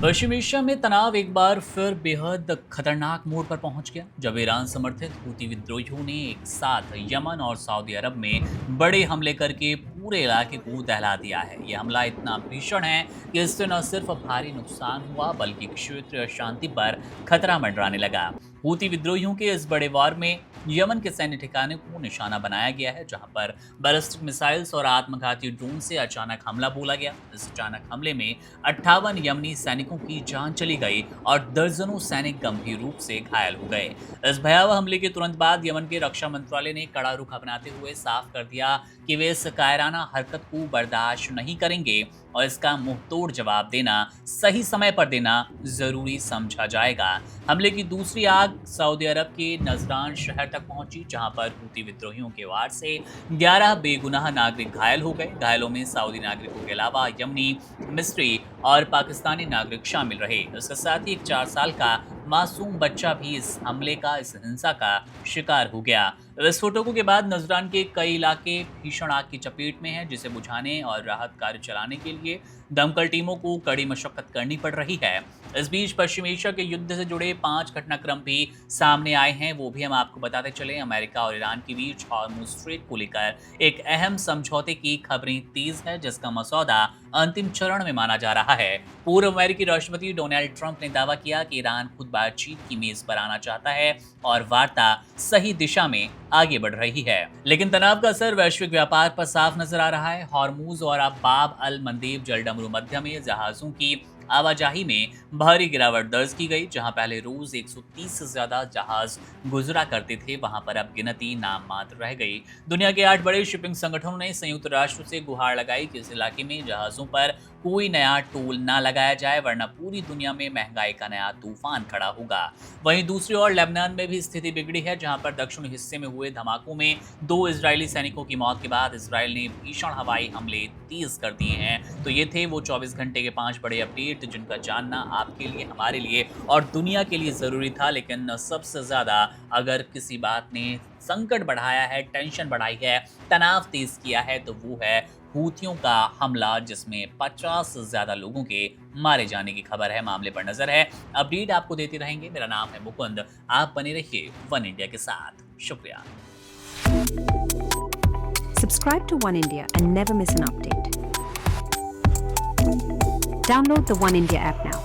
पश्चिम Asia में तनाव एक बार फिर बेहद खतरनाक मोड़ पर पहुंच गया जब ईरान समर्थित हूती विद्रोहियों ने एक साथ यमन और सऊदी अरब में बड़े हमले करके पूरे इलाके को दहला दिया है। यह हमला इतना भीषण है कि इससे न सिर्फ भारी नुकसान हुआ बल्कि क्षेत्रीय शांति पर खतरा मंडराने लगा। हूती विद्रोहियों के इस बड़े वार में यमन के सैन्य ठिकाने को निशाना बनाया गया है, जहां पर बैलिस्टिक मिसाइल्स और आत्मघाती ड्रोन से अचानक हमला बोला गया। इस अचानक हमले में 58 यमनी सैनिकों की जान चली गई और दर्जनों सैनिक गंभीर रूप से घायल हो गए। इस भयावह हमले के तुरंत बाद यमन के रक्षा मंत्रालय ने कड़ा रुख अपनाते हुए साफ कर दिया कि वे इस कायराना हरकत को बर्दाश्त नहीं करेंगे और इसका मुंहतोड़ जवाब देना, सही समय पर देना जरूरी समझा जाएगा। हमले की दूसरी आग सऊदी अरब के नजरान शहर तक पहुंची, जहां पर हूती विद्रोहियों के वार से 11 बेगुनाह नागरिक घायल हो गए। घायलों में सऊदी नागरिकों के अलावा यमनी, मिस्री और पाकिस्तानी नागरिक शामिल रहे। इसके साथ ही एक 4 साल का मासूम बच्चा भी इस हिंसा का शिकार हो गया। विस्फोटकों के बाद नजरान के कई इलाके भीषण आग की चपेट में हैं, जिसे बुझाने और राहत कार्य चलाने के लिए दमकल टीमों को कड़ी मशक्कत करनी पड़ रही है। इस बीच पश्चिम एशिया के युद्ध से जुड़े 5 घटनाक्रम भी सामने आए हैं, वो भी हम आपको बताते चले। अमेरिका और ईरान के बीच हॉर्मुज़ स्ट्रेट को लेकर एक अहम समझौते की खबरें तेज है, जिसका मसौदा अंतिम चरण में माना जा रहा है। पूर्व अमेरिकी राष्ट्रपति डोनाल्ड ट्रंप ने दावा किया कि ईरान खुद बातचीत की मेज पर आना चाहता है और वार्ता सही दिशा में आगे बढ़ रही है। लेकिन तनाव का असर वैश्विक व्यापार पर साफ नजर आ रहा है। हॉर्मुज़ और अब बाब अल मंदेब जलडमरू मध्य में जहाजों की आवाजाही में भारी गिरावट दर्ज की गई। जहां पहले रोज 130 से ज्यादा जहाज गुजरा करते थे, वहां पर अब गिनती नाम मात्र रह गई। दुनिया के 8 बड़े शिपिंग संगठनों ने संयुक्त राष्ट्र से गुहार लगाई कि इस इलाके में जहाजों पर कोई नया टोल ना लगाया जाए, वरना पूरी दुनिया में महंगाई का नया तूफान खड़ा होगा। वहीं दूसरी ओर लेबनान में भी स्थिति बिगड़ी है, जहां पर दक्षिणी हिस्से में हुए धमाकों में 2 इजरायली सैनिकों की मौत के बाद इसराइल ने भीषण हवाई हमले तेज कर दिए हैं। तो ये थे वो 24 घंटे के 5 बड़े अपडेट जिनका जानना आपके लिए, हमारे लिए और दुनिया के लिए जरूरी था। लेकिन सबसे ज्यादा अगर किसी बात ने संकट बढ़ाया है, टेंशन बढ़ाई है, तनाव तेज किया है, तो वो है हूथियों का हमला, जिसमें 50 से ज्यादा लोगों के मारे जाने की खबर है। मामले पर नजर है, अपडेट आपको देते रहेंगे। मेरा नाम है मुकुंद, आप बने रहिए वन इंडिया के साथ। शुक्रिया। Subscribe to One India and never miss an update. Download the One India app now.